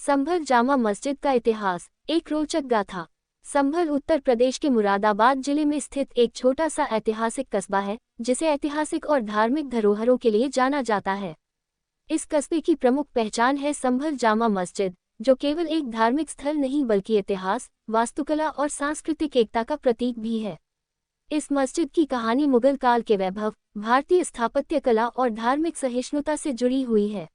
संभल जामा मस्जिद का इतिहास। एक रोचक गाथा। संभल उत्तर प्रदेश के मुरादाबाद जिले में स्थित एक छोटा सा ऐतिहासिक कस्बा है, जिसे ऐतिहासिक और धार्मिक धरोहरों के लिए जाना जाता है। इस कस्बे की प्रमुख पहचान है संभल जामा मस्जिद, जो केवल एक धार्मिक स्थल नहीं बल्कि इतिहास, वास्तुकला और सांस्कृतिक एकता का प्रतीक भी है। इस मस्जिद की कहानी मुगल काल के वैभव, भारतीय स्थापत्य कला और धार्मिक सहिष्णुता से जुड़ी हुई है।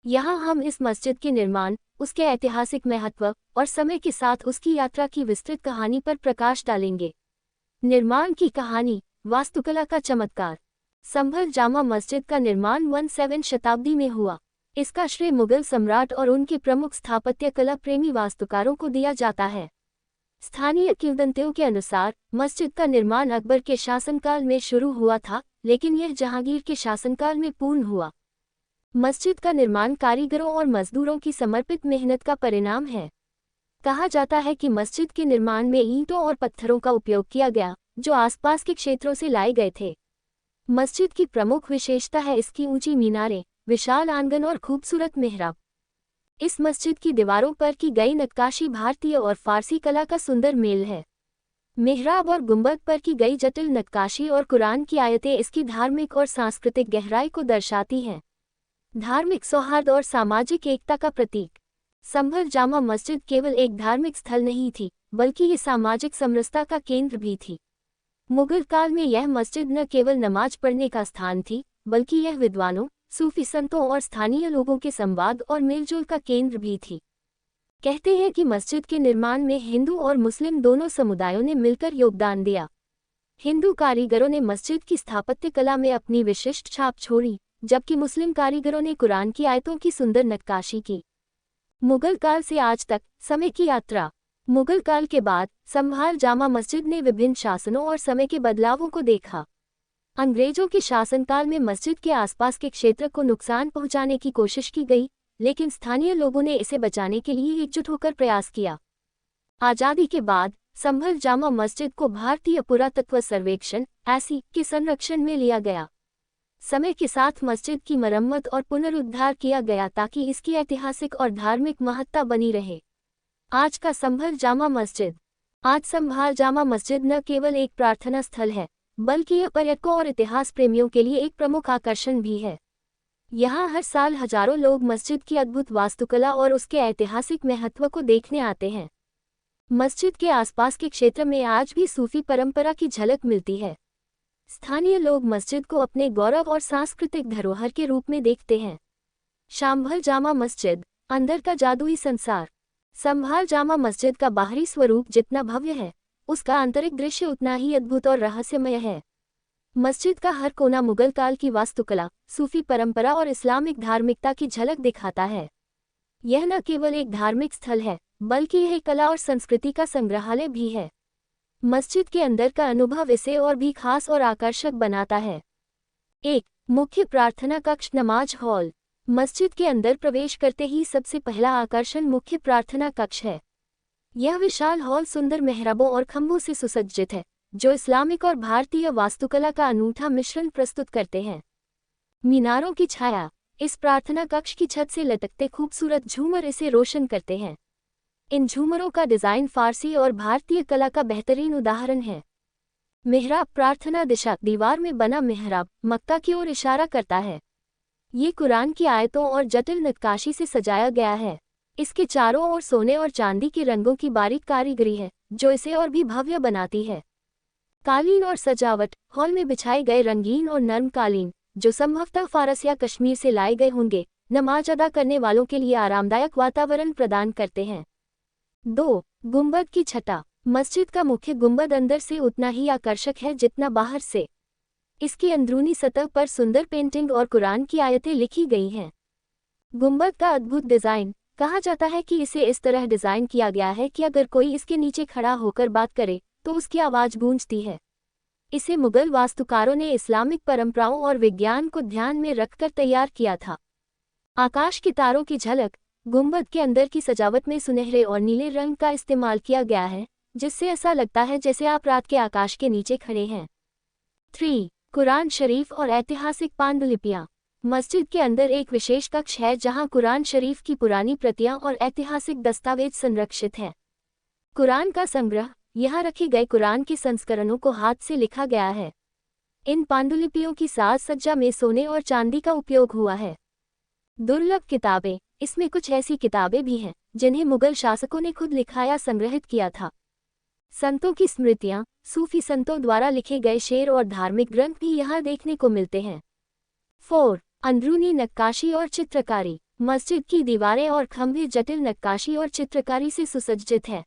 यहाँ हम इस मस्जिद के निर्माण, उसके ऐतिहासिक महत्व और समय के साथ उसकी यात्रा की विस्तृत कहानी पर प्रकाश डालेंगे। निर्माण की कहानी। वास्तुकला का चमत्कार। संभल जामा मस्जिद का निर्माण 17वीं शताब्दी में हुआ। इसका श्रेय मुगल सम्राट और उनके प्रमुख स्थापत्य कला प्रेमी वास्तुकारों को दिया जाता है। स्थानीय किंवदंतियों के अनुसार मस्जिद का निर्माण अकबर के शासनकाल में शुरू हुआ था, लेकिन यह जहांगीर के शासनकाल में पूर्ण हुआ। मस्जिद का निर्माण कारीगरों और मजदूरों की समर्पित मेहनत का परिणाम है। कहा जाता है कि मस्जिद के निर्माण में ईंटों और पत्थरों का उपयोग किया गया, जो आसपास के क्षेत्रों से लाए गए थे। मस्जिद की प्रमुख विशेषता है इसकी ऊंची मीनारें, विशाल आंगन और खूबसूरत मेहराब। इस मस्जिद की दीवारों पर की गई नक्काशी भारतीय और फारसी कला का सुंदर मेल है। मेहराब और गुंबद पर की गई जटिल नक्काशी और कुरान की आयतें इसकी धार्मिक और सांस्कृतिक गहराई को दर्शाती हैं। धार्मिक सौहार्द और सामाजिक एकता का प्रतीक। संभल जामा मस्जिद केवल एक धार्मिक स्थल नहीं थी, बल्कि ये सामाजिक समरसता का केंद्र भी थी। मुगल काल में यह मस्जिद न केवल नमाज पढ़ने का स्थान थी, बल्कि यह विद्वानों, सूफी संतों और स्थानीय लोगों के संवाद और मेलजोल का केंद्र भी थी। कहते हैं कि मस्जिद के निर्माण में हिंदू और मुस्लिम दोनों समुदायों ने मिलकर योगदान दिया। हिंदू कारीगरों ने मस्जिद की स्थापत्य कला में अपनी विशिष्ट छाप छोड़ी, जबकि मुस्लिम कारीगरों ने कुरान की आयतों की सुंदर नक्काशी की। मुगल काल से आज तक समय की यात्रा। मुगल काल के बाद संभल जामा मस्जिद ने विभिन्न शासनों और समय के बदलावों को देखा। अंग्रेजों के शासनकाल में मस्जिद के आसपास के क्षेत्र को नुकसान पहुंचाने की कोशिश की गई, लेकिन स्थानीय लोगों ने इसे बचाने के लिए एकजुट होकर प्रयास किया। आज़ादी के बाद संभल जामा मस्जिद को भारतीय पुरातत्व सर्वेक्षण (ऐसी) के संरक्षण में लिया गया। समय के साथ मस्जिद की मरम्मत और पुनरुद्धार किया गया ताकि इसकी ऐतिहासिक और धार्मिक महत्ता बनी रहे। आज का संभल जामा मस्जिद। आज संभल जामा मस्जिद न केवल एक प्रार्थना स्थल है, बल्कि यह पर्यटकों और इतिहास प्रेमियों के लिए एक प्रमुख आकर्षण भी है। यहाँ हर साल हजारों लोग मस्जिद की अद्भुत वास्तुकला और उसके ऐतिहासिक महत्व को देखने आते हैं। मस्जिद के आसपास के क्षेत्र में आज भी सूफी परंपरा की झलक मिलती है। स्थानीय लोग मस्जिद को अपने गौरव और सांस्कृतिक धरोहर के रूप में देखते हैं। संभल जामा मस्जिद। अंदर का जादुई संसार। संभल जामा मस्जिद का बाहरी स्वरूप जितना भव्य है, उसका आंतरिक दृश्य उतना ही अद्भुत और रहस्यमय है। मस्जिद का हर कोना मुगल काल की वास्तुकला, सूफी परंपरा और इस्लामिक धार्मिकता की झलक दिखाता है। यह न केवल एक धार्मिक स्थल है, बल्कि यह कला और संस्कृति का संग्रहालय भी है। मस्जिद के अंदर का अनुभव इसे और भी खास और आकर्षक बनाता है। 1. मुख्य प्रार्थना कक्ष नमाज हॉल। मस्जिद के अंदर प्रवेश करते ही सबसे पहला आकर्षण मुख्य प्रार्थना कक्ष है। यह विशाल हॉल सुंदर मेहराबों और खंभों से सुसज्जित है, जो इस्लामिक और भारतीय वास्तुकला का अनूठा मिश्रण प्रस्तुत करते हैं। मीनारों की छाया। इस प्रार्थना कक्ष की छत से लटकते खूबसूरत झूमर इसे रोशन करते हैं। इन झूमरों का डिजाइन फारसी और भारतीय कला का बेहतरीन उदाहरण है। मेहराब प्रार्थना दिशा। दीवार में बना मेहराब मक्का की ओर इशारा करता है। ये कुरान की आयतों और जटिल नक्काशी से सजाया गया है। इसके चारों ओर सोने और चांदी के रंगों की बारीक कारीगरी है, जो इसे और भी भव्य बनाती है। कालीन और सजावट। हॉल में बिछाए गए रंगीन और नर्म कालीन, जो संभवतः फारस या कश्मीर से लाए गए होंगे, नमाज अदा करने वालों के लिए आरामदायक वातावरण प्रदान करते हैं। 2. गुंबद की छटा। मस्जिद का मुख्य गुंबद अंदर से उतना ही आकर्षक है जितना बाहर से। इसकी अंदरूनी सतह पर सुंदर पेंटिंग और कुरान की आयतें लिखी गई हैं। गुंबद का अद्भुत डिजाइन। कहा जाता है कि इसे इस तरह डिजाइन किया गया है कि अगर कोई इसके नीचे खड़ा होकर बात करे तो उसकी आवाज गूंजती है। इसे मुगल वास्तुकारों ने इस्लामिक परंपराओं और विज्ञान को ध्यान में रखकर तैयार किया था। आकाश के तारों की झलक। गुंबद के अंदर की सजावट में सुनहरे और नीले रंग का इस्तेमाल किया गया है, जिससे ऐसा लगता है जैसे आप रात के आकाश के नीचे खड़े हैं। 3. कुरान शरीफ और ऐतिहासिक पांडुलिपियाँ। मस्जिद के अंदर एक विशेष कक्ष है जहां कुरान शरीफ की पुरानी प्रतियां और ऐतिहासिक दस्तावेज संरक्षित हैं। कुरान का संग्रह, यहाँ रखे गए कुरान के संस्करणों को हाथ से लिखा गया है। इन पांडुलिपियों की साज सज्जा में सोने और चांदी का उपयोग हुआ है। दुर्लभ किताबें, इसमें कुछ ऐसी किताबें भी हैं जिन्हें मुगल शासकों ने खुद लिखा या संग्रहित किया था। संतों की स्मृतियां, सूफी संतों द्वारा लिखे गए शेर और धार्मिक ग्रंथ भी यहाँ देखने को मिलते हैं। 4. अंदरूनी नक्काशी और चित्रकारी। मस्जिद की दीवारें और खंभे जटिल नक्काशी और चित्रकारी से सुसज्जित है।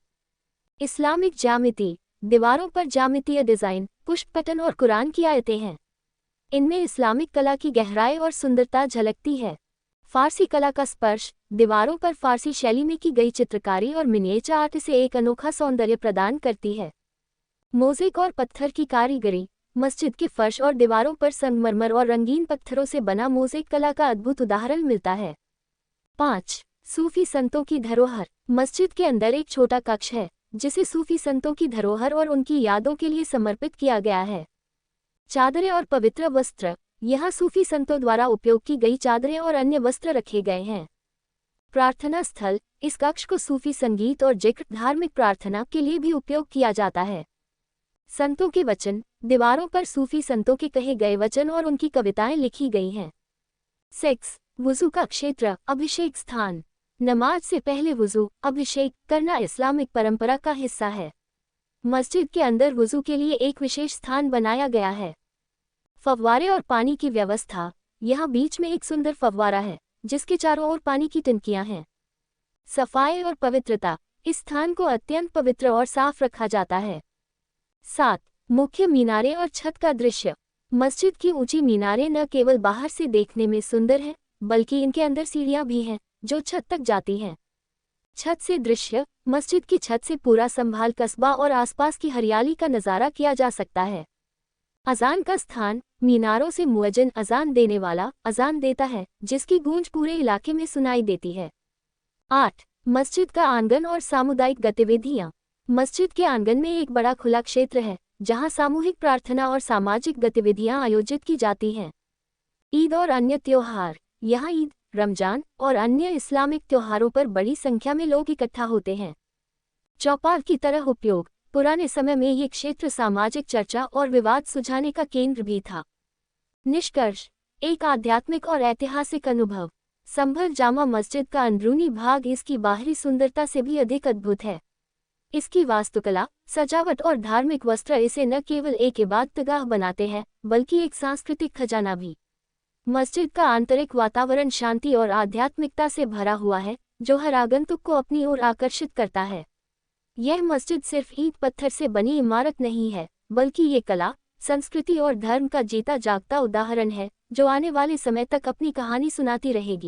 इस्लामिक ज्यामिति, दीवारों पर ज्यामितीय डिजाइन, पुष्प पैटर्न और कुरान की आयतें हैं। इनमें इस्लामिक कला की गहराई और सुंदरता झलकती है। फारसी कला का स्पर्श, दीवारों पर फारसी शैली में की गई चित्रकारी और मिनिएचर आर्ट से एक अनोखा सौंदर्य प्रदान करती है। मोज़ेक और पत्थर की कारीगरी, मस्जिद के फर्श और दीवारों पर संगमरमर और रंगीन पत्थरों से बना मोज़ेक कला का अद्भुत उदाहरण मिलता है। 5. सूफी संतों की धरोहर। मस्जिद के अंदर एक छोटा कक्ष है जिसे सूफी संतों की धरोहर और उनकी यादों के लिए समर्पित किया गया है। चादरें और पवित्र वस्त्र, यहाँ सूफी संतों द्वारा उपयोग की गई चादरें और अन्य वस्त्र रखे गए हैं। प्रार्थना स्थल, इस कक्ष को सूफी संगीत और जिक्र, धार्मिक प्रार्थना के लिए भी उपयोग किया जाता है। संतों के वचन, दीवारों पर सूफी संतों के कहे गए वचन और उनकी कविताएं लिखी गई हैं। 6. वुज़ू का क्षेत्र, अभिषेक स्थान। नमाज से पहले वुज़ू, अभिषेक करना इस्लामिक परंपरा का हिस्सा है। मस्जिद के अंदर वुज़ू के लिए एक विशेष स्थान बनाया गया है। फव्वारे और पानी की व्यवस्था, यहाँ बीच में एक सुंदर फव्वारा है जिसके चारों ओर पानी की टंकियां हैं। सफाई और पवित्रता, इस स्थान को अत्यंत पवित्र और साफ रखा जाता है। 7. मुख्य मीनारें और छत का दृश्य। मस्जिद की ऊंची मीनारें न केवल बाहर से देखने में सुंदर हैं, बल्कि इनके अंदर सीढ़ियां भी हैं जो छत तक जाती हैं। छत से दृश्य, मस्जिद की छत से पूरा संभाल कस्बा और आसपास की हरियाली का नज़ारा किया जा सकता है। अजान का स्थान, मीनारों से मुअज्जिन अजान देने वाला अजान देता है जिसकी गूंज पूरे इलाके में सुनाई देती है। 8. मस्जिद का आंगन और सामुदायिक गतिविधियां। मस्जिद के आंगन में एक बड़ा खुला क्षेत्र है जहां सामूहिक प्रार्थना और सामाजिक गतिविधियां आयोजित की जाती हैं। ईद और अन्य त्योहार, यहाँ ईद, रमजान और अन्य इस्लामिक त्योहारों पर बड़ी संख्या में लोग इकट्ठा होते हैं। चौपाल की तरह उपयोग, पुराने समय में ये क्षेत्र सामाजिक चर्चा और विवाद सुलझाने का केंद्र भी था। निष्कर्ष, एक आध्यात्मिक और ऐतिहासिक अनुभव। संभल जामा मस्जिद का अंदरूनी भाग इसकी बाहरी सुंदरता से भी अधिक अद्भुत है। इसकी वास्तुकला, सजावट और धार्मिक वस्त्र इसे न केवल एक इबादतगाह बनाते हैं बल्कि एक सांस्कृतिक खजाना भी। मस्जिद का आंतरिक वातावरण शांति और आध्यात्मिकता से भरा हुआ है जो हर आगंतुक को अपनी ओर आकर्षित करता है। यह मस्जिद सिर्फ ईंट पत्थर से बनी इमारत नहीं है, बल्कि ये कला, संस्कृति और धर्म का जीता जागता उदाहरण है जो आने वाले समय तक अपनी कहानी सुनाती रहेगी।